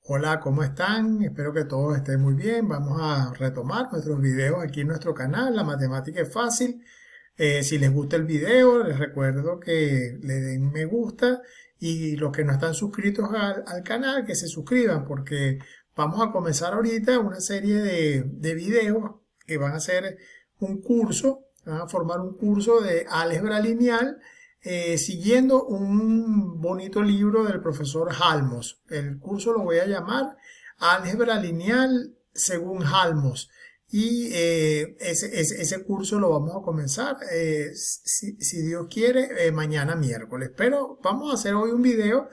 Hola, ¿cómo están? Espero que todos estén muy bien. Vamos a retomar nuestros videos aquí en nuestro canal. La matemática es fácil. Si les gusta el video, les recuerdo que le den me gusta y los que no están suscritos al canal, que se suscriban porque vamos a comenzar ahorita una serie de videos que van a ser un curso, van a formar un curso de álgebra lineal siguiendo un bonito libro del profesor Halmos. El curso lo voy a llamar Álgebra Lineal según Halmos. Y ese curso lo vamos a comenzar, si Dios quiere, mañana miércoles. Pero vamos a hacer hoy un video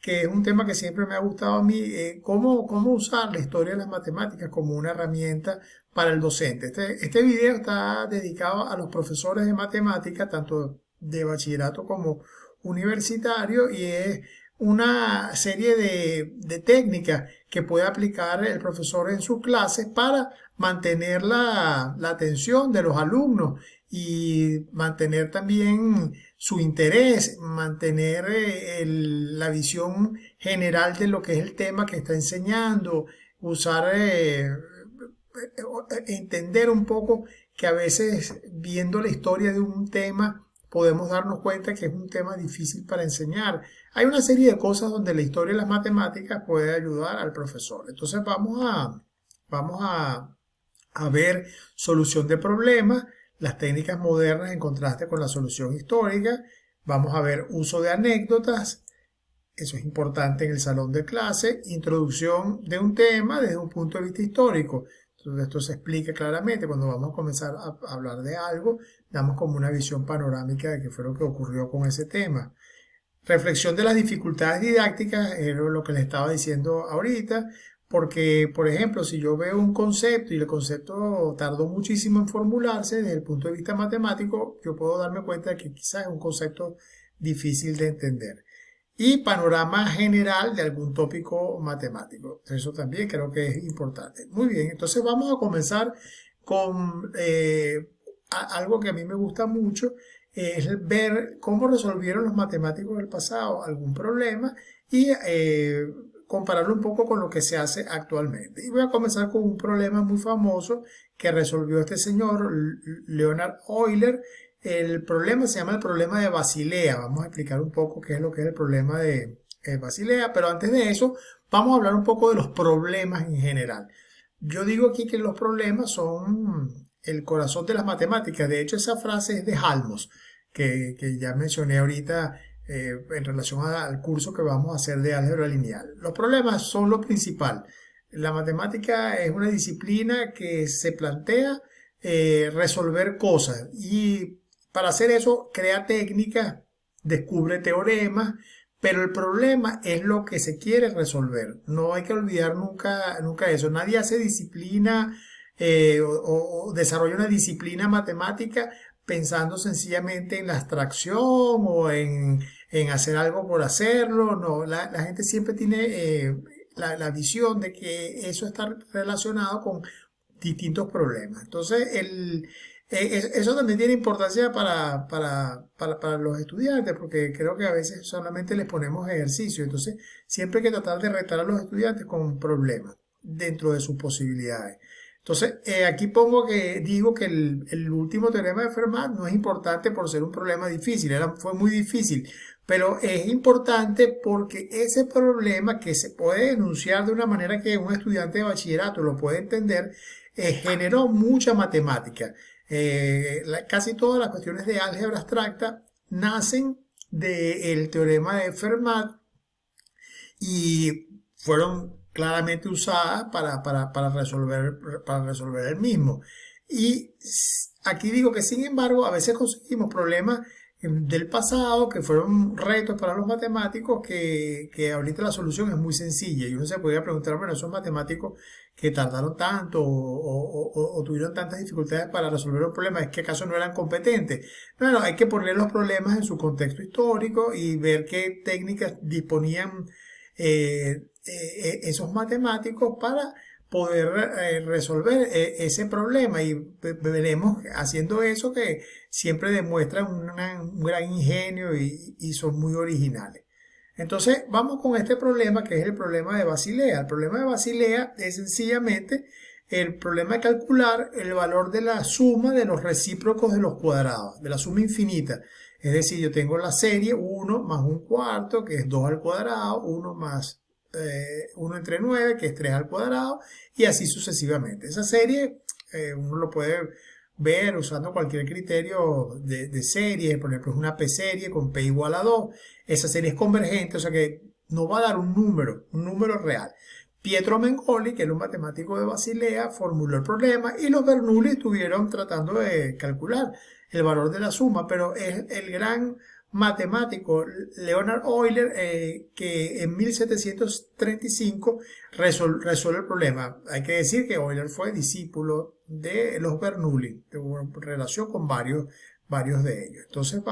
que es un tema que siempre me ha gustado a mí, cómo usar la historia de las matemáticas como una herramienta para el docente. Este video está dedicado a los profesores de matemáticas, tanto de bachillerato como universitario, y es una serie de técnicas que puede aplicar el profesor en sus clases para mantener la atención de los alumnos y mantener también su interés, mantener la visión general de lo que es el tema que está enseñando, usar, entender un poco que a veces viendo la historia de un tema podemos darnos cuenta que es un tema difícil para enseñar. Hay una serie de cosas donde la historia de las matemáticas puede ayudar al profesor. Entonces vamos a ver solución de problemas, las técnicas modernas en contraste con la solución histórica. Vamos a ver uso de anécdotas, eso es importante en el salón de clase, introducción de un tema desde un punto de vista histórico. Entonces esto se explica claramente cuando vamos a comenzar a hablar de algo, damos como una visión panorámica de qué fue lo que ocurrió con ese tema. Reflexión de las dificultades didácticas, es lo que les estaba diciendo ahorita, porque, por ejemplo, si yo veo un concepto y el concepto tardó muchísimo en formularse desde el punto de vista matemático, yo puedo darme cuenta de que quizás es un concepto difícil de entender. Y panorama general de algún tópico matemático. Eso también creo que es importante. Muy bien, entonces vamos a comenzar con algo que a mí me gusta mucho, es ver cómo resolvieron los matemáticos del pasado algún problema y compararlo un poco con lo que se hace actualmente. Y voy a comenzar con un problema muy famoso que resolvió este señor Leonhard Euler. El problema se llama el problema de Basilea. Vamos a explicar un poco qué es lo que es el problema de Basilea, pero antes de eso vamos a hablar un poco de los problemas en general. Yo digo aquí que los problemas son el corazón de las matemáticas. De hecho, esa frase es de Halmos, que ya mencioné ahorita en relación al curso que vamos a hacer de álgebra lineal. Los problemas son lo principal. La matemática es una disciplina que se plantea resolver cosas y para hacer eso crea técnicas, descubre teoremas, pero el problema es lo que se quiere resolver. No hay que olvidar nunca eso. Nadie hace disciplina o desarrolla una disciplina matemática pensando sencillamente en la abstracción o en hacer algo por hacerlo. No, la gente siempre tiene la visión de que eso está relacionado con distintos problemas. Entonces, eso también tiene importancia para los estudiantes, porque creo que a veces solamente les ponemos ejercicio. Entonces, siempre hay que tratar de retar a los estudiantes con un problema dentro de sus posibilidades. Entonces, aquí digo que el último teorema de Fermat no es importante por ser un problema difícil, fue muy difícil, pero es importante porque ese problema que se puede enunciar de una manera que un estudiante de bachillerato lo puede entender, generó mucha matemática. Casi todas las cuestiones de álgebra abstracta nacen del teorema de Fermat y fueron claramente usadas para resolver el mismo. Y aquí digo que sin embargo a veces conseguimos problemas del pasado que fueron retos para los matemáticos que ahorita la solución es muy sencilla y uno se podría preguntar, bueno, esos matemáticos que tardaron tanto o tuvieron tantas dificultades para resolver un problema, ¿es que acaso no eran competentes? No, hay que poner los problemas en su contexto histórico y ver qué técnicas disponían esos matemáticos para poder resolver ese problema y veremos haciendo eso que siempre demuestran un gran ingenio y son muy originales. Entonces vamos con este problema que es el problema de Basilea. El problema de Basilea es sencillamente el problema de calcular el valor de la suma de los recíprocos de los cuadrados, de la suma infinita. Es decir, yo tengo la serie 1 más un cuarto, que es 2 al cuadrado, 1 más 1 entre 9, que es 3 al cuadrado, y así sucesivamente. Esa serie uno lo puede ver usando cualquier criterio de serie, por ejemplo, es una P-serie con P igual a 2. Esa serie es convergente, o sea que no va a dar un número real. Pietro Mengoli, que era un matemático de Basilea, formuló el problema y los Bernoulli estuvieron tratando de calcular el valor de la suma, pero es el gran matemático Leonhard Euler que en 1735 resuelve el problema. Hay que decir que Euler fue discípulo de los Bernoulli, tuvo relación con varios de ellos. Entonces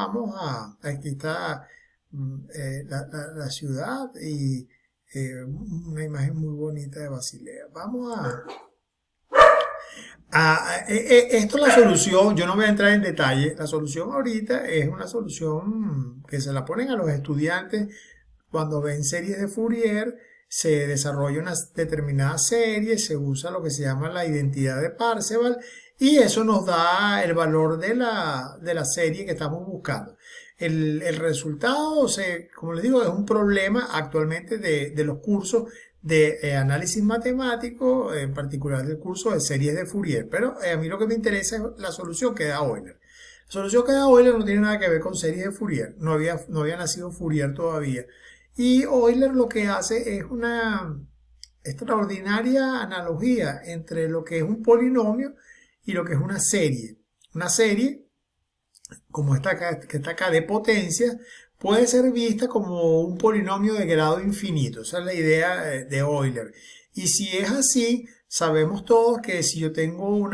aquí está la ciudad y una imagen muy bonita de Basilea. Esto es la solución, yo no voy a entrar en detalle, la solución ahorita es una solución que se la ponen a los estudiantes cuando ven series de Fourier, se desarrolla una determinada serie, se usa lo que se llama la identidad de Parseval y eso nos da el valor de la serie que estamos buscando. El resultado, como les digo, es un problema actualmente de los cursos de análisis matemático, en particular del curso de series de Fourier. Pero a mí lo que me interesa es la solución que da Euler. La solución que da Euler no tiene nada que ver con series de Fourier. No había nacido Fourier todavía. Y Euler lo que hace es una extraordinaria analogía entre lo que es un polinomio y lo que es una serie. Una serie, como esta acá, que está acá de potencia, puede ser vista como un polinomio de grado infinito. Esa es la idea de Euler. Y si es así, sabemos todos que si yo tengo un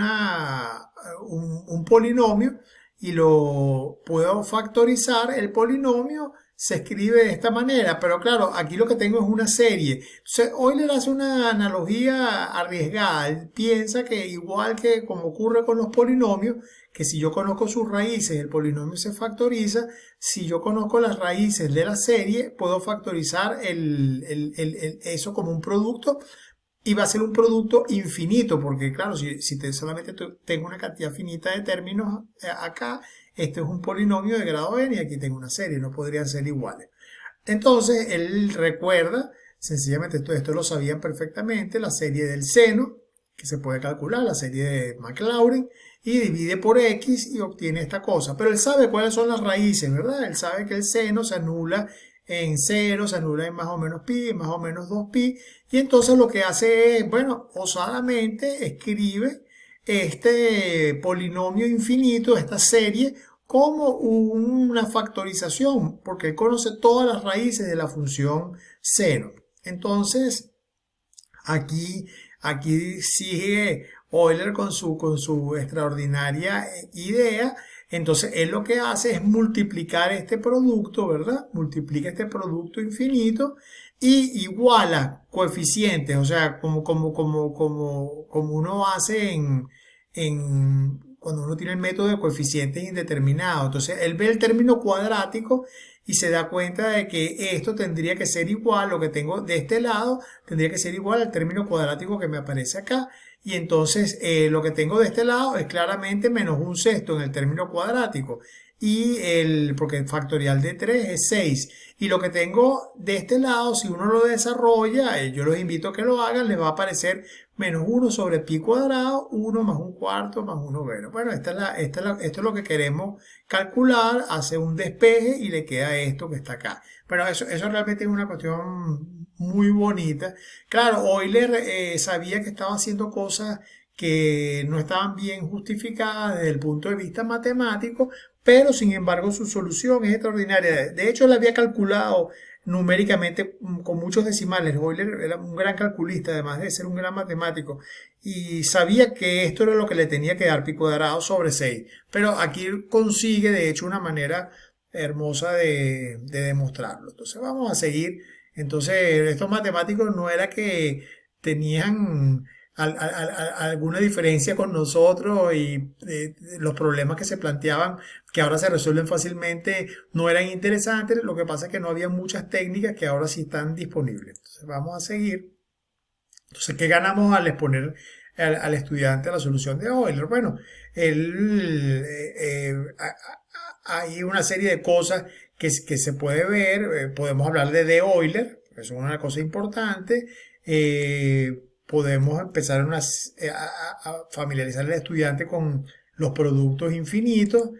polinomio y lo puedo factorizar, el polinomio se escribe de esta manera, pero claro, aquí lo que tengo es una serie. Entonces, Euler hace una analogía arriesgada. Él piensa que igual que como ocurre con los polinomios, que si yo conozco sus raíces, el polinomio se factoriza. Si yo conozco las raíces de la serie, puedo factorizar eso como un producto y va a ser un producto infinito, porque claro, si solamente tengo una cantidad finita de términos acá, este es un polinomio de grado n y aquí tengo una serie, no podrían ser iguales. Entonces, él recuerda, sencillamente esto lo sabían perfectamente, la serie del seno, que se puede calcular, la serie de Maclaurin, y divide por x y obtiene esta cosa. Pero él sabe cuáles son las raíces, ¿verdad? Él sabe que el seno se anula en 0, se anula en más o menos pi, en más o menos 2pi, y entonces lo que hace es, bueno, osadamente escribe este polinomio infinito, esta serie, como una factorización, porque él conoce todas las raíces de la función seno. Entonces, aquí sigue Euler con su extraordinaria idea. Entonces, él lo que hace es multiplicar este producto, ¿verdad? Multiplica este producto infinito y iguala coeficientes, o sea, como uno hace cuando uno tiene el método de coeficientes indeterminados. Entonces, él ve el término cuadrático y se da cuenta de que esto tendría que ser igual, lo que tengo de este lado tendría que ser igual al término cuadrático que me aparece acá. Y entonces lo que tengo de este lado es claramente menos un sexto en el término cuadrático. Porque el factorial de 3 es 6. Y lo que tengo de este lado, si uno lo desarrolla, yo los invito a que lo hagan, les va a aparecer menos 1 sobre pi cuadrado, 1 más un cuarto más 1 bueno. Bueno, esto es lo que queremos calcular, hace un despeje y le queda esto que está acá. Pero eso realmente es una cuestión muy bonita. Claro, Euler sabía que estaba haciendo cosas que no estaban bien justificadas desde el punto de vista matemático, pero sin embargo su solución es extraordinaria. De hecho, él había calculado numéricamente con muchos decimales. Euler era un gran calculista, además de ser un gran matemático, y sabía que esto era lo que le tenía que dar pi cuadrado sobre 6. Pero aquí consigue, de hecho, una manera hermosa de demostrarlo. Entonces vamos a seguir. Entonces, estos matemáticos no era que tenían alguna diferencia con nosotros y los problemas que se planteaban, que ahora se resuelven fácilmente, no eran interesantes. Lo que pasa es que no había muchas técnicas que ahora sí están disponibles. Entonces vamos a seguir. Entonces, ¿qué ganamos al exponer al estudiante a la solución de Euler? Bueno, hay una serie de cosas que se puede ver. Podemos hablar de Euler, que es una cosa importante. Podemos empezar a familiarizar al estudiante con los productos infinitos,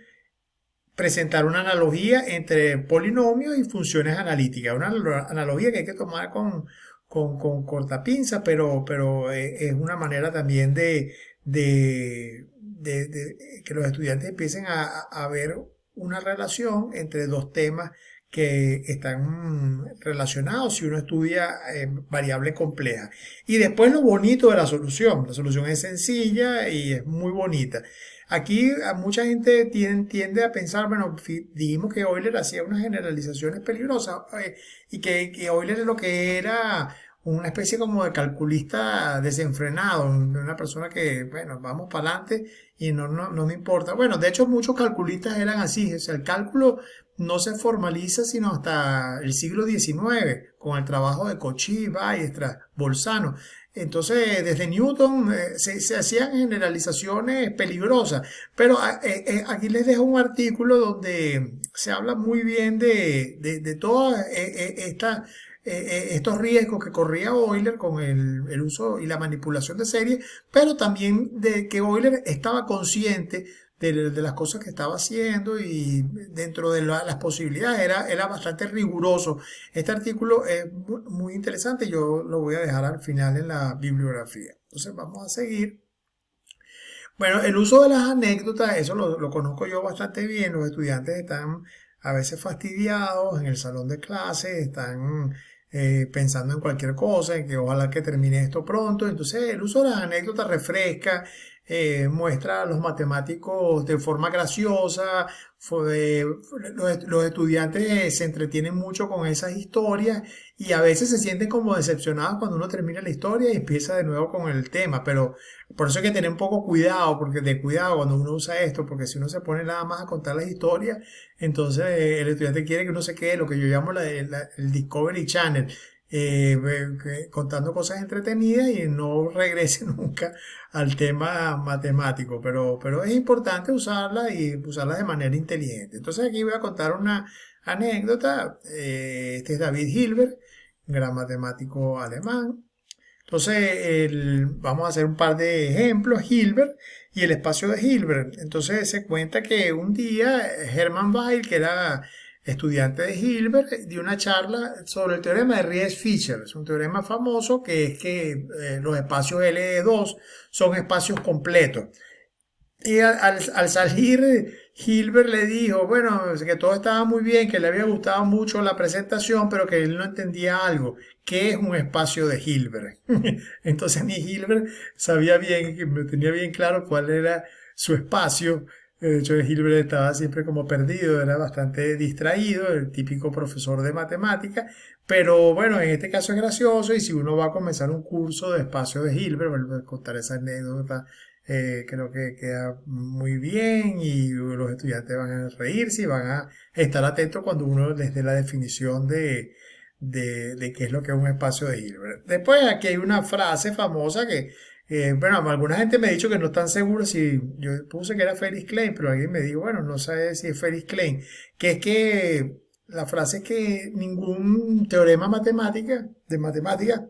presentar una analogía entre polinomios y funciones analíticas. Una analogía que hay que tomar con cortapinza, pero es una manera también de que los estudiantes empiecen a ver una relación entre dos temas que están relacionados si uno estudia variables complejas. Y después lo bonito de la solución es sencilla y es muy bonita. Aquí a mucha gente tiende a pensar, bueno, dijimos que Euler hacía unas generalizaciones peligrosas y que Euler lo que era una especie como de calculista desenfrenado, de una persona que, bueno, vamos para adelante y no me importa. Bueno, de hecho muchos calculistas eran así, o sea, el cálculo no se formaliza sino hasta el siglo XIX, con el trabajo de Cauchy, Weierstrass, Bolzano. Entonces, desde Newton se hacían generalizaciones peligrosas, pero aquí les dejo un artículo donde se habla muy bien de todas estos riesgos que corría Euler con el uso y la manipulación de series, pero también de que Euler estaba consciente de las cosas que estaba haciendo y dentro de las posibilidades era bastante riguroso. Este artículo es muy interesante, yo lo voy a dejar al final en la bibliografía. Entonces vamos a seguir. Bueno, el uso de las anécdotas, eso lo conozco yo bastante bien. Los estudiantes están a veces fastidiados en el salón de clases, están pensando en cualquier cosa, en que ojalá que termine esto pronto. Entonces, el uso de las anécdotas refresca, muestra a los matemáticos de forma graciosa. Los estudiantes se entretienen mucho con esas historias y a veces se sienten como decepcionados cuando uno termina la historia y empieza de nuevo con el tema, pero por eso hay que tener un poco cuidado, porque de cuidado cuando uno usa esto, porque si uno se pone nada más a contar las historias, entonces el estudiante quiere que uno se quede lo que yo llamo el Discovery Channel, contando cosas entretenidas y no regrese nunca al tema matemático, pero es importante usarla y usarla de manera inteligente. Entonces aquí voy a contar una anécdota. Este es David Hilbert, un gran matemático alemán. Entonces, vamos a hacer un par de ejemplos, Hilbert y el espacio de Hilbert. Entonces, se cuenta que un día Hermann Weyl, que era estudiante de Hilbert, dio una charla sobre el teorema de Ries-Fischer. Es un teorema famoso que es que los espacios L2 son espacios completos. Y al salir, Hilbert le dijo, bueno, que todo estaba muy bien, que le había gustado mucho la presentación, pero que él no entendía algo. ¿Qué es un espacio de Hilbert? Entonces ni Hilbert sabía bien, tenía bien claro cuál era su espacio. De hecho, Hilbert estaba siempre como perdido, era bastante distraído, el típico profesor de matemática. Pero bueno, en este caso es gracioso y si uno va a comenzar un curso de espacio de Hilbert, vuelvo a contar esa anécdota, creo que queda muy bien y los estudiantes van a reírse y van a estar atentos cuando uno les dé la definición de qué es lo que es un espacio de Hilbert. Después aquí hay una frase famosa que, bueno, alguna gente me ha dicho que no están seguros si yo puse que era Felix Klein, pero alguien me dijo, bueno, no sabe si es Felix Klein, que es que la frase es que ningún teorema de matemática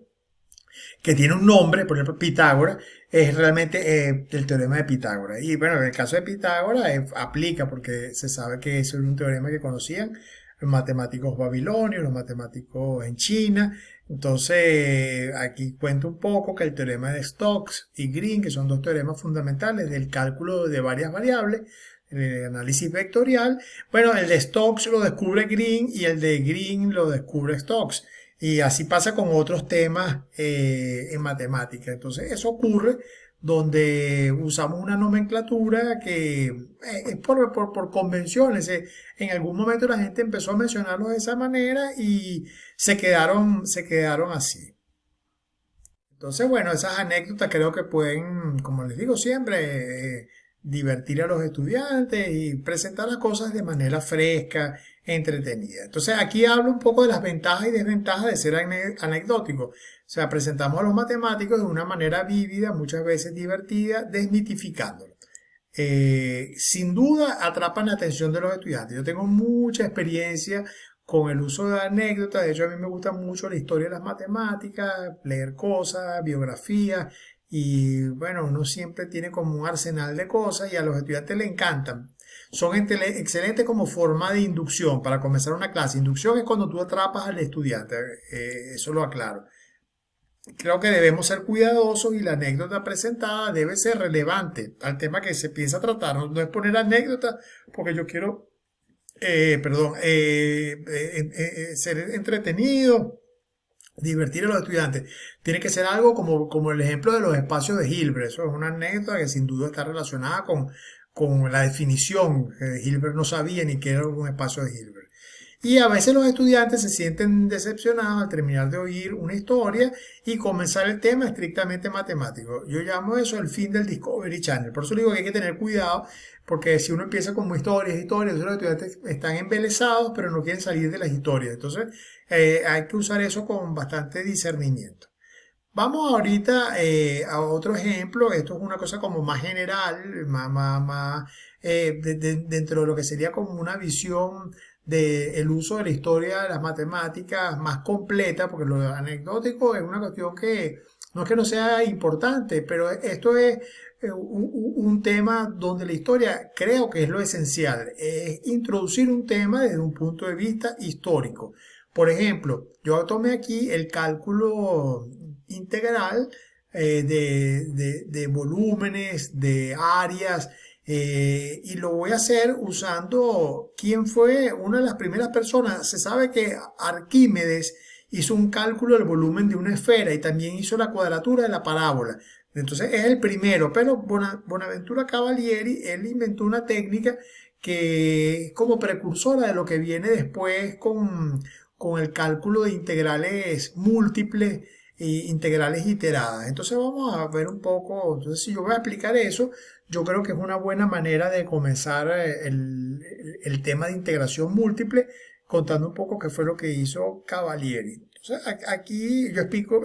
que tiene un nombre, por ejemplo Pitágoras, es realmente el teorema de Pitágoras. Y bueno, en el caso de Pitágoras aplica porque se sabe que eso es un teorema que conocían los matemáticos babilonios, los matemáticos en China. Entonces, aquí cuento un poco que el teorema de Stokes y Green, que son dos teoremas fundamentales del cálculo de varias variables, el análisis vectorial. Bueno, el de Stokes lo descubre Green y el de Green lo descubre Stokes. Y así pasa con otros temas en matemática. Entonces, eso ocurre donde usamos una nomenclatura que es por convenciones. En algún momento la gente empezó a mencionarlos de esa manera y se quedaron así. Entonces, bueno, esas anécdotas creo que pueden, como les digo siempre, divertir a los estudiantes y presentar las cosas de manera fresca, entretenida. Entonces, aquí hablo un poco de las ventajas y desventajas de ser anecdótico. O sea, presentamos a los matemáticos de una manera vívida, muchas veces divertida, desmitificándolo. Sin duda atrapan la atención de los estudiantes. Yo tengo mucha experiencia con el uso de anécdotas. De hecho, a mí me gusta mucho la historia de las matemáticas, leer cosas, biografías. Y bueno, uno siempre tiene como un arsenal de cosas y a los estudiantes le encantan. Son excelentes como forma de inducción para comenzar una clase. Inducción es cuando tú atrapas al estudiante, eso lo aclaro. Creo que debemos ser cuidadosos y la anécdota presentada debe ser relevante al tema que se piensa tratar. No, no es poner anécdotas porque yo quiero, ser entretenido, divertir a los estudiantes. Tiene que ser algo como el ejemplo de los espacios de Hilbert. Eso es una anécdota que sin duda está relacionada con la definición. Hilbert no sabía ni qué era un espacio de Hilbert. Y a veces los estudiantes se sienten decepcionados al terminar de oír una historia y comenzar el tema estrictamente matemático. Yo llamo eso el fin del Discovery Channel. Por eso digo que hay que tener cuidado, porque si uno empieza como historias, los estudiantes están embelesados, pero no quieren salir de las historias. Entonces, hay que usar eso con bastante discernimiento. Vamos ahorita a otro ejemplo. Esto es una cosa como más general, dentro de lo que sería como una visión del uso de la historia de las matemáticas más completa, porque lo anecdótico es una cuestión que no es que no sea importante, pero esto es un tema donde la historia creo que es lo esencial, es introducir un tema desde un punto de vista histórico. Por ejemplo, yo tomé aquí el cálculo integral de volúmenes, de áreas, y lo voy a hacer usando quién fue una de las primeras personas. Se sabe que Arquímedes hizo un cálculo del volumen de una esfera y también hizo la cuadratura de la parábola. Entonces es el primero, pero Bonaventura Cavalieri, él inventó una técnica que es como precursora de lo que viene después con el cálculo de integrales múltiples e integrales iteradas. Entonces vamos a ver un poco, entonces si yo voy a explicar eso, yo creo que es una buena manera de comenzar el tema de integración múltiple contando un poco qué fue lo que hizo Cavalieri. Entonces aquí yo explico,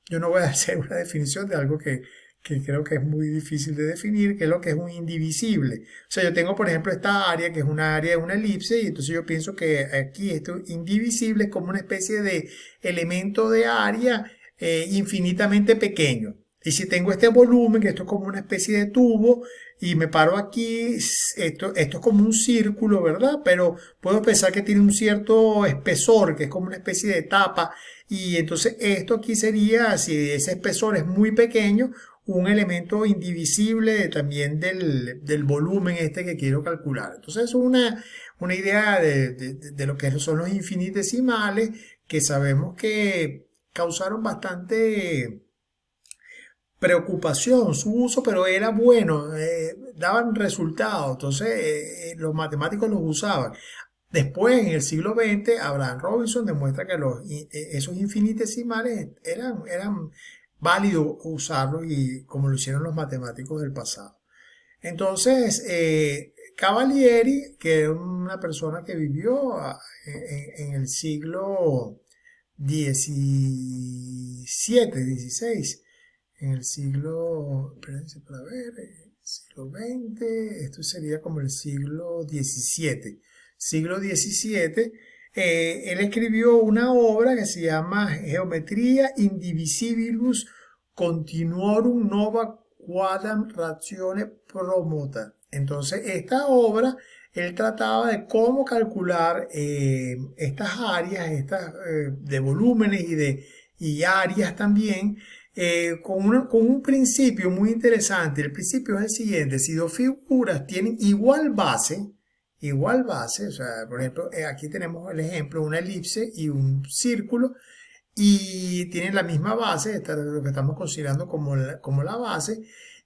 yo no voy a hacer una definición de algo que creo que es muy difícil de definir, que es lo que es un indivisible. O sea, yo tengo, por ejemplo, esta área que es una área de una elipse y entonces yo pienso que aquí esto indivisible es como una especie de elemento de área infinitamente pequeño. Y si tengo este volumen, que esto es como una especie de tubo, y me paro aquí, esto es como un círculo, ¿verdad? Pero puedo pensar que tiene un cierto espesor, que es como una especie de tapa, y entonces esto aquí sería, si ese espesor es muy pequeño, un elemento indivisible también del volumen este que quiero calcular. Entonces es una idea de lo que son los infinitesimales que sabemos que causaron bastante preocupación su uso, pero era bueno, daban resultados, entonces los matemáticos los usaban. Después, en el siglo XX, Abraham Robinson demuestra que esos infinitesimales eran válidos usarlos y como lo hicieron los matemáticos del pasado. Entonces, Cavalieri, que era una persona que vivió en el siglo XVII, XVI, en el siglo, espérense para ver, siglo XX, esto sería como el siglo XVII, él escribió una obra que se llama Geometria Indivisibilus Continuorum Nova Quadam Ratione Promota. Entonces, esta obra, él trataba de cómo calcular estas áreas, de volúmenes y áreas también, con un principio muy interesante. El principio es el siguiente: si dos figuras tienen igual base, o sea, por ejemplo, aquí tenemos el ejemplo, una elipse y un círculo, y tienen la misma base, lo que estamos considerando como la base,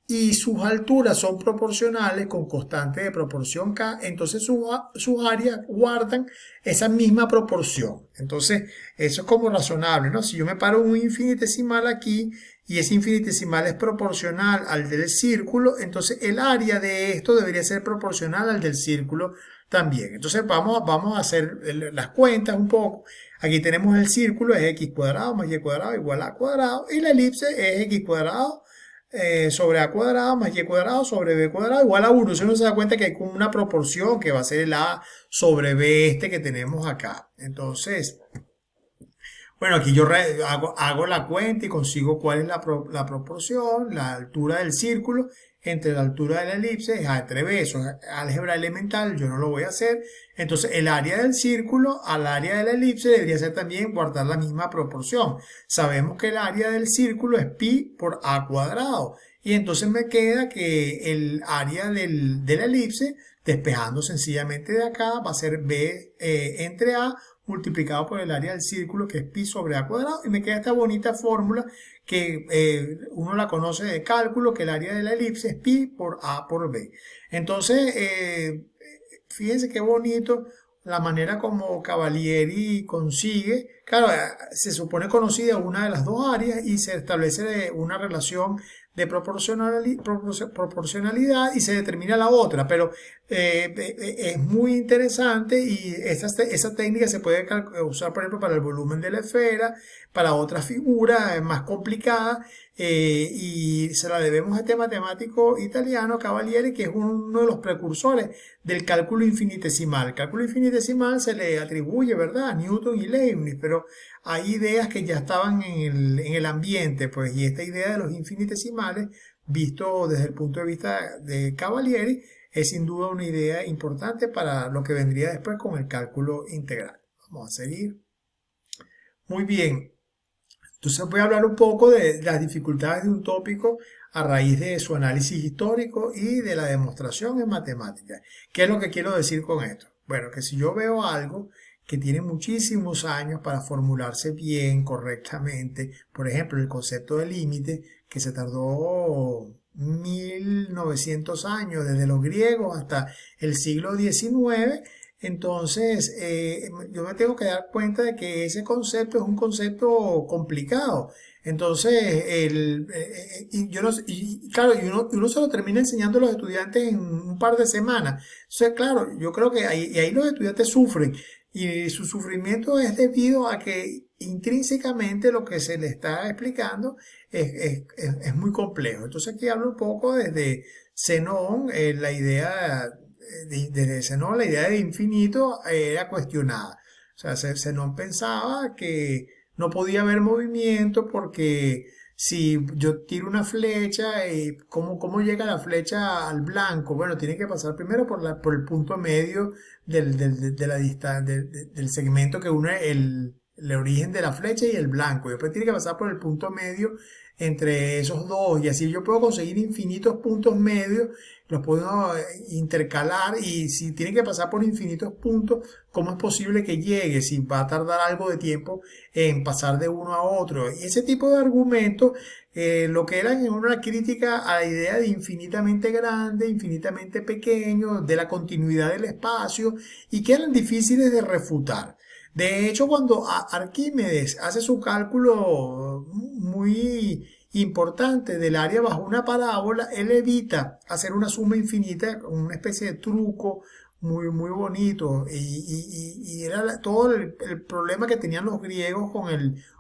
y sus alturas son proporcionales con constante de proporción k, entonces sus áreas guardan esa misma proporción. Entonces, eso es como razonable, ¿no? Si yo me paro un infinitesimal aquí y ese infinitesimal es proporcional al del círculo, entonces el área de esto debería ser proporcional al del círculo también. Entonces, vamos a hacer las cuentas un poco. Aquí tenemos el círculo, es x cuadrado más y cuadrado igual a cuadrado, y la elipse es x cuadrado sobre a cuadrado más y cuadrado sobre b cuadrado igual a 1. Si uno se da cuenta que hay como una proporción que va a ser el a sobre b este que tenemos acá. Entonces, bueno, aquí yo hago la cuenta y consigo cuál es la proporción, la altura del círculo entre la altura de la elipse es a entre b. Eso es álgebra elemental, yo no lo voy a hacer. Entonces, el área del círculo al área de la elipse debería ser también guardar la misma proporción. Sabemos que el área del círculo es pi por a cuadrado. Y entonces me queda que el área de la elipse, despejando sencillamente de acá, va a ser b entre a multiplicado por el área del círculo, que es pi sobre a cuadrado, y me queda esta bonita fórmula que uno la conoce de cálculo, que el área de la elipse es pi por a por b. Entonces, fíjense qué bonito la manera como Cavalieri consigue, claro, se supone conocida una de las dos áreas y se establece una relación de proporcionalidad y se determina la otra, pero es muy interesante y esa técnica se puede usar, por ejemplo, para el volumen de la esfera, para otras figuras más complicadas, y se la debemos a este matemático italiano Cavalieri, que es uno de los precursores del cálculo infinitesimal. El cálculo infinitesimal se le atribuye, ¿verdad?, a Newton y Leibniz, pero hay ideas que ya estaban en el ambiente, pues, y esta idea de los infinitesimales, visto desde el punto de vista de Cavalieri, es sin duda una idea importante para lo que vendría después con el cálculo integral. Vamos a seguir. Muy bien. Entonces voy a hablar un poco de las dificultades de un tópico a raíz de su análisis histórico y de la demostración en matemáticas. ¿Qué es lo que quiero decir con esto? Bueno, que si yo veo algo que tiene muchísimos años para formularse bien, correctamente, por ejemplo, el concepto de límite, que se tardó 1900 años, desde los griegos hasta el siglo XIX, entonces yo me tengo que dar cuenta de que ese concepto es un concepto complicado. Entonces, claro, uno se lo termina enseñando a los estudiantes en un par de semanas. Entonces, claro, yo creo que ahí los estudiantes sufren. Y su sufrimiento es debido a que intrínsecamente lo que se le está explicando es muy complejo. Entonces aquí hablo un poco desde Zenón, la idea, desde Zenón la idea de infinito era cuestionada. O sea, Zenón pensaba que no podía haber movimiento porque si yo tiro una flecha, ¿cómo llega la flecha al blanco? Bueno, tiene que pasar primero por el punto medio de la del segmento que une el origen de la flecha y el blanco. Y después tiene que pasar por el punto medio entre esos dos. Y así yo puedo conseguir infinitos puntos medios, los puedo intercalar. Y si tiene que pasar por infinitos puntos, ¿cómo es posible que llegue? Si va a tardar algo de tiempo en pasar de uno a otro. Y ese tipo de argumentos, lo que eran una crítica a la idea de infinitamente grande, infinitamente pequeño, de la continuidad del espacio, y que eran difíciles de refutar. De hecho, cuando Arquímedes hace su cálculo muy importante del área bajo una parábola, él evita hacer una suma infinita, una especie de truco muy bonito, y era todo el problema que tenían los griegos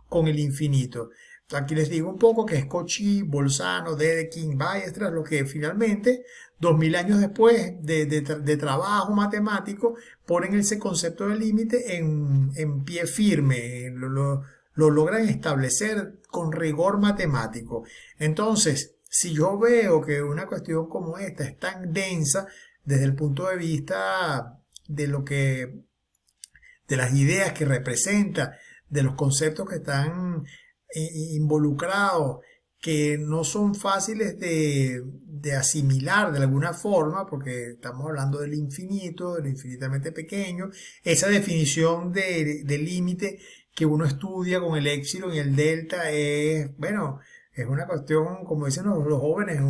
con el infinito. Aquí les digo un poco que es Cauchy, Bolzano, Dedekind, Weierstrass, lo que finalmente, 2000 años después de trabajo matemático, ponen ese concepto de límite en pie firme, lo logran establecer con rigor matemático. Entonces, si yo veo que una cuestión como esta es tan densa desde el punto de vista de de las ideas que representa, de los conceptos que están involucrados, que no son fáciles de asimilar de alguna forma, porque estamos hablando del infinito, de lo infinitamente pequeño, esa definición de límite que uno estudia con el épsilon y el delta es, bueno, Es una cuestión, como dicen los jóvenes,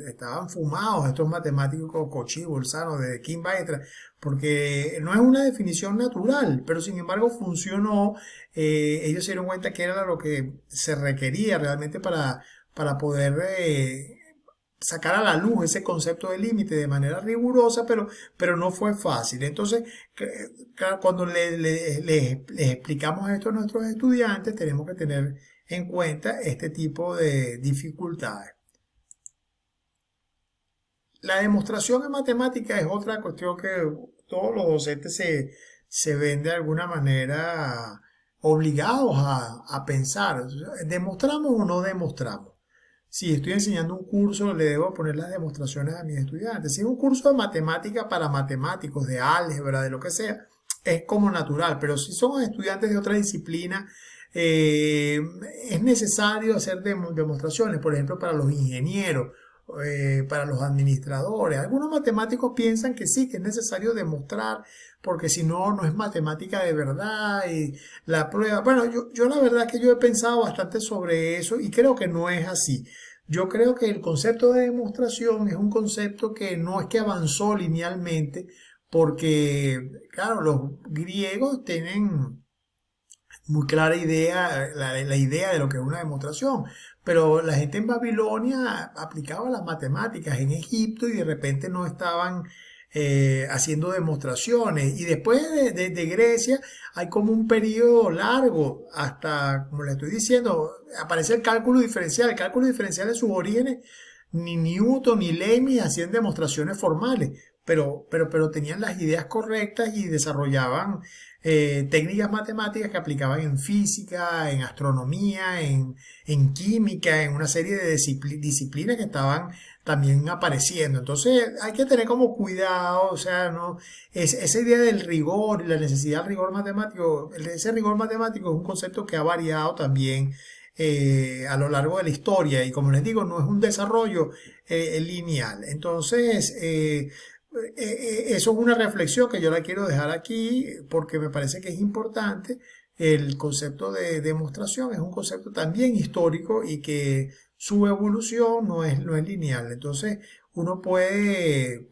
estaban fumados estos matemáticos Cauchy, Bolzano, de Kim Weierstrass, porque no es una definición natural, pero sin embargo funcionó. Ellos se dieron cuenta que era lo que se requería realmente para poder sacar a la luz ese concepto de límite de manera rigurosa, pero no fue fácil. Entonces, claro, cuando les explicamos esto a nuestros estudiantes, tenemos que tener en cuenta este tipo de dificultades. La demostración en matemática es otra cuestión que todos los docentes se ven de alguna manera obligados a pensar. ¿Demostramos o no demostramos? Si estoy enseñando un curso, le debo poner las demostraciones a mis estudiantes. Si es un curso de matemática para matemáticos, de álgebra, de lo que sea, es como natural. Pero si son estudiantes de otra disciplina, eh, es necesario hacer demostraciones, por ejemplo, para los ingenieros, para los administradores. Algunos matemáticos piensan que sí, que es necesario demostrar, porque si no, no es matemática de verdad. Y la prueba, bueno, yo la verdad que yo he pensado bastante sobre eso y creo que no es así. Yo creo que el concepto de demostración es un concepto que no es que avanzó linealmente, porque, claro, los griegos tienen muy clara idea, la idea de lo que es una demostración. Pero la gente en Babilonia aplicaba las matemáticas en Egipto y de repente no estaban haciendo demostraciones. Y después de Grecia hay como un periodo largo, hasta, como le estoy diciendo, aparece el cálculo diferencial. El cálculo diferencial de sus orígenes, ni Newton ni Leibniz hacían demostraciones formales, pero tenían las ideas correctas y desarrollaban técnicas matemáticas que aplicaban en física, en astronomía, en química, en una serie de disciplinas que estaban también apareciendo. Entonces hay que tener como cuidado, o sea, no esa idea del rigor y la necesidad del rigor matemático, ese rigor matemático es un concepto que ha variado también a lo largo de la historia y como les digo, no es un desarrollo lineal. Entonces, eso es una reflexión que yo la quiero dejar aquí porque me parece que es importante. El concepto de demostración es un concepto también histórico y que su evolución no es lineal. Entonces, uno puede,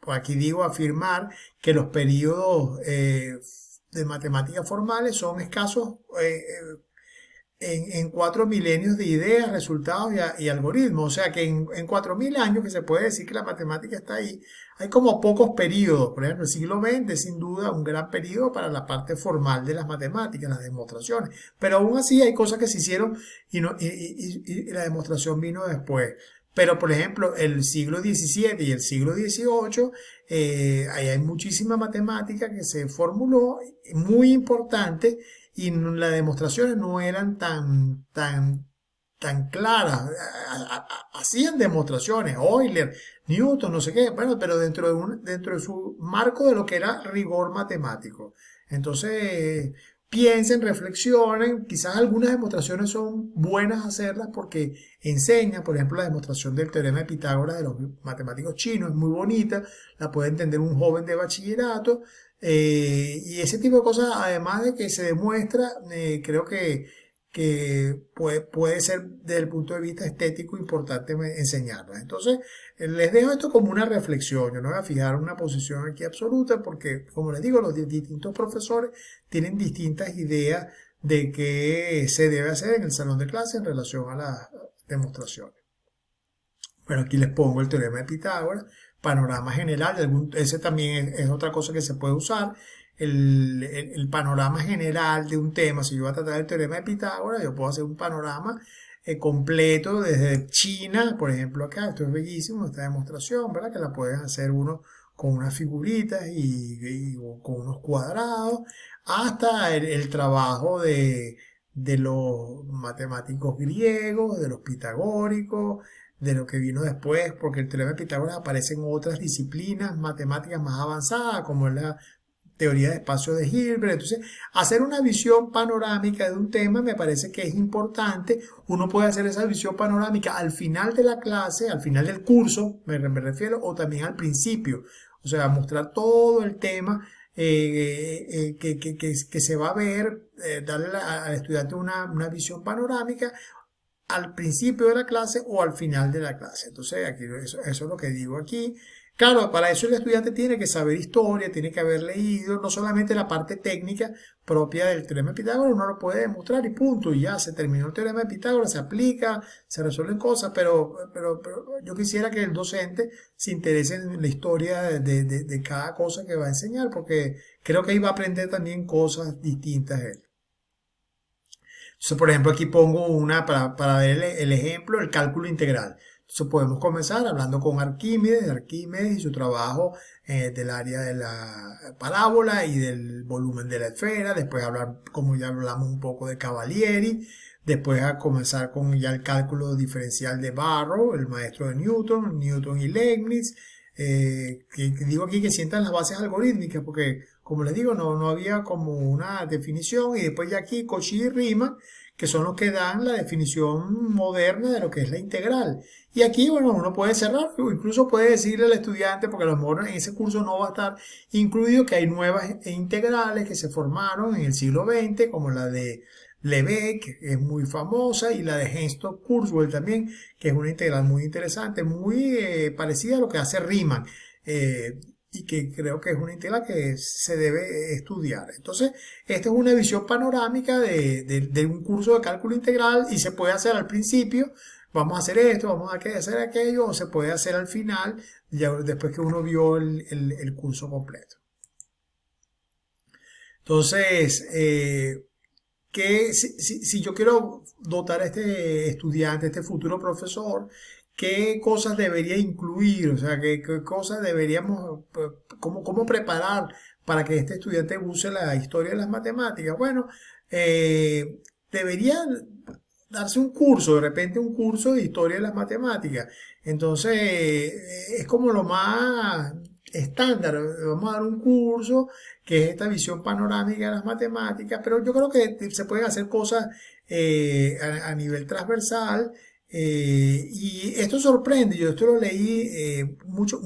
aquí digo, afirmar que los periodos de matemáticas formales son escasos en 4 milenios de ideas, resultados y algoritmos. O sea que en 4000 años que se puede decir que la matemática está ahí, hay como pocos periodos. Por ejemplo, el siglo XX es sin duda un gran periodo para la parte formal de las matemáticas, las demostraciones. Pero aún así hay cosas que se hicieron y la demostración vino después. Pero, por ejemplo, el siglo XVII y el siglo XVIII, ahí hay muchísima matemática que se formuló, muy importante, y las demostraciones no eran tan claras. Hacían demostraciones, Euler, Newton, no sé qué, bueno, pero dentro de su marco de lo que era rigor matemático. Entonces, piensen, reflexionen, quizás algunas demostraciones son buenas hacerlas porque enseñan, por ejemplo, la demostración del teorema de Pitágoras de los matemáticos chinos, es muy bonita, la puede entender un joven de bachillerato, y ese tipo de cosas, además de que se demuestra, creo que puede ser desde el punto de vista estético importante enseñarlas. Entonces, les dejo esto como una reflexión. Yo no voy a fijar una posición aquí absoluta porque, como les digo, los distintos profesores tienen distintas ideas de qué se debe hacer en el salón de clase en relación a las demostraciones. Bueno, aquí les pongo el teorema de Pitágoras, panorama general, ese también es otra cosa que se puede usar. El panorama general de un tema, si yo voy a tratar el teorema de Pitágoras, yo puedo hacer un panorama completo desde China, por ejemplo acá, esto es bellísimo, esta demostración, ¿verdad? Que la pueden hacer uno con unas figuritas y con unos cuadrados, hasta el trabajo de los matemáticos griegos, de los pitagóricos, de lo que vino después, porque el teorema de Pitágoras aparece en otras disciplinas matemáticas más avanzadas, como es la teoría de espacios de Hilbert. Entonces, hacer una visión panorámica de un tema me parece que es importante. Uno puede hacer esa visión panorámica al final de la clase, al final del curso, me refiero, o también al principio. O sea, mostrar todo el tema que se va a ver, darle al estudiante una visión panorámica al principio de la clase o al final de la clase. Entonces, aquí eso es lo que digo aquí. Claro, para eso el estudiante tiene que saber historia, tiene que haber leído, no solamente la parte técnica propia del teorema de Pitágoras, uno lo puede demostrar y punto, y ya se terminó el teorema de Pitágoras, se aplica, se resuelven cosas, pero yo quisiera que el docente se interese en la historia de cada cosa que va a enseñar, porque creo que ahí va a aprender también cosas distintas él. Entonces, por ejemplo, aquí pongo una para ver el ejemplo, el cálculo integral. Entonces podemos comenzar hablando con Arquímedes y su trabajo del área de la parábola y del volumen de la esfera. Después hablar, como ya hablamos un poco de Cavalieri. Después a comenzar con ya el cálculo diferencial de Barrow, el maestro de Newton y Leibniz. Que digo aquí que sientan las bases algorítmicas, porque como les digo, no había como una definición, y después ya aquí Cauchy y Riemann, que son los que dan la definición moderna de lo que es la integral. Y aquí, bueno, uno puede cerrar, o incluso puede decirle al estudiante, porque a lo mejor en ese curso no va a estar incluido, que hay nuevas integrales que se formaron en el siglo XX, como la de Lebesgue, que es muy famosa, y la de Henston-Kurzweil también, que es una integral muy interesante, muy parecida a lo que hace Riemann, y que creo que es una integral que se debe estudiar. Entonces, esta es una visión panorámica de un curso de cálculo integral, y se puede hacer al principio, vamos a hacer esto, vamos a hacer aquello, o se puede hacer al final, ya después que uno vio el curso completo. Entonces, que si yo quiero dotar a este estudiante, a este futuro profesor, qué cosas debería incluir, o sea, qué cosas deberíamos, cómo preparar para que este estudiante use la historia de las matemáticas. Bueno, debería darse un curso, de repente un curso de historia de las matemáticas. Entonces, es como lo más estándar. Vamos a dar un curso que es esta visión panorámica de las matemáticas, pero yo creo que se pueden hacer cosas a nivel transversal. Y esto sorprende, yo esto lo leí, muchos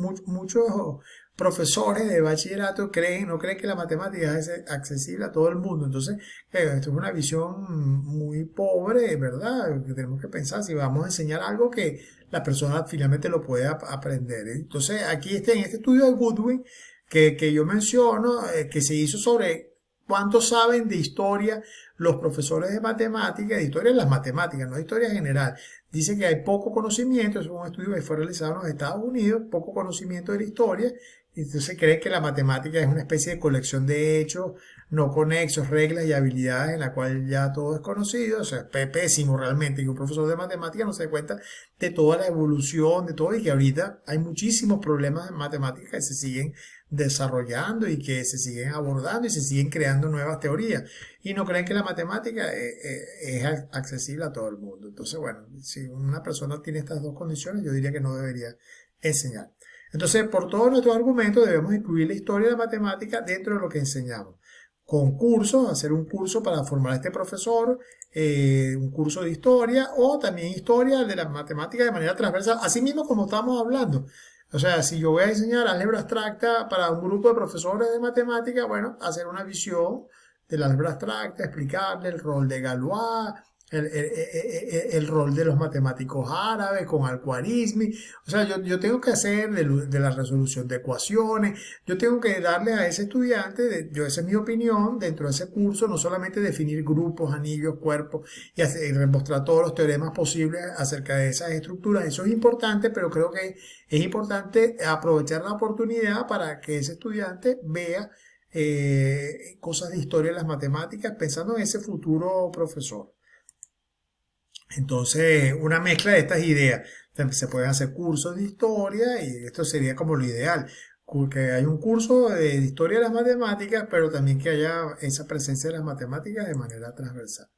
profesores de bachillerato no creen que la matemática es accesible a todo el mundo. Entonces, esto es una visión muy pobre, ¿verdad? Que tenemos que pensar si vamos a enseñar algo que la persona finalmente lo puede aprender. Entonces, aquí en este estudio de Goodwin, que yo menciono, que se hizo sobre cuánto saben de historia los profesores de matemáticas, de historia de las matemáticas, no de historia general. Dice que hay poco conocimiento, es un estudio que fue realizado en los Estados Unidos, poco conocimiento de la historia, y entonces cree que la matemática es una especie de colección de hechos no conexos, reglas y habilidades en la cual ya todo es conocido. O sea, es pésimo realmente que un profesor de matemáticas no se dé cuenta de toda la evolución, de todo, y que ahorita hay muchísimos problemas en matemáticas que se siguen desarrollando y que se siguen abordando y se siguen creando nuevas teorías, y no creen que la matemática es accesible a todo el mundo. Entonces, bueno, si una persona tiene estas dos condiciones, yo diría que no debería enseñar. Entonces, por todos nuestros argumentos, debemos incluir la historia de la matemática dentro de lo que enseñamos. Con cursos, hacer un curso para formar a este profesor, un curso de historia, o también historia de la matemática de manera transversal, así mismo como estamos hablando. O sea, si yo voy a enseñar álgebra abstracta para un grupo de profesores de matemática, bueno, hacer una visión del álgebra abstracta, explicarle el rol de Galois, el rol de los matemáticos árabes con Al-Khwarizmi. O sea, yo tengo que hacer de la resolución de ecuaciones, yo tengo que darle a ese estudiante, esa es mi opinión, dentro de ese curso, no solamente definir grupos, anillos, cuerpos y demostrar todos los teoremas posibles acerca de esas estructuras. Eso es importante, pero creo que es importante aprovechar la oportunidad para que ese estudiante vea cosas de historia de las matemáticas pensando en ese futuro profesor. Entonces, una mezcla de estas ideas. Se pueden hacer cursos de historia, y esto sería como lo ideal, que hay un curso de historia de las matemáticas, pero también que haya esa presencia de las matemáticas de manera transversal.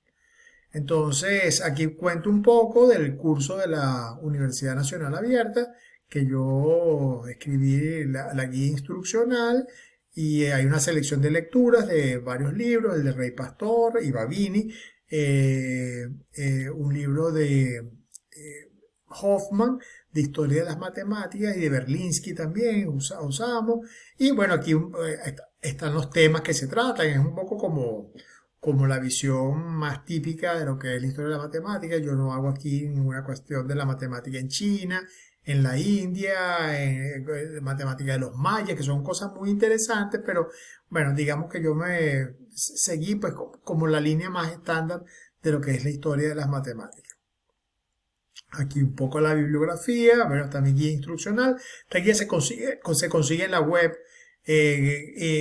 Entonces, aquí cuento un poco del curso de la Universidad Nacional Abierta, que yo escribí la guía instruccional, y hay una selección de lecturas de varios libros, el de Rey Pastor y Babini, un libro de Hoffman de historia de las matemáticas, y de Berlinski también usamos. Y bueno, aquí están los temas que se tratan, es un poco como la visión más típica de lo que es la historia de la matemática. Yo no hago aquí ninguna cuestión de la matemática en China, en la India, en matemática de los mayas, que son cosas muy interesantes, pero bueno, digamos que yo me seguí pues como la línea más estándar de lo que es la historia de las matemáticas. Aquí un poco la bibliografía, bueno, también guía instruccional. Esta guía se consigue en la web.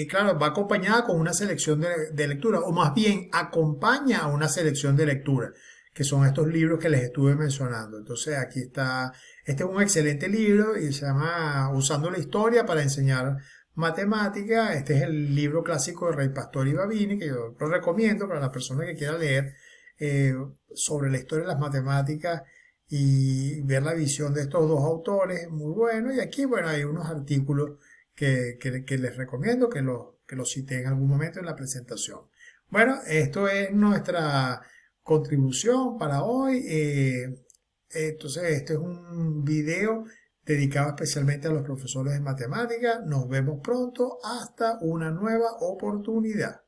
Claro, va acompañada con una selección de lectura, o más bien acompaña a una selección de lectura, que son estos libros que les estuve mencionando. Entonces aquí está, este es un excelente libro y se llama Usando la historia para enseñar matemática. Este es el libro clásico de Rey Pastor y Babini, que yo lo recomiendo para la persona que quiera leer eh, sobre la historia de las matemáticas y ver la visión de estos dos autores, muy bueno. Y aquí, bueno, hay unos artículos que les recomiendo que lo cité en algún momento en la presentación. Bueno, esto es nuestra contribución para hoy. Entonces, este es un video dedicado especialmente a los profesores de matemáticas. Nos vemos pronto. Hasta una nueva oportunidad.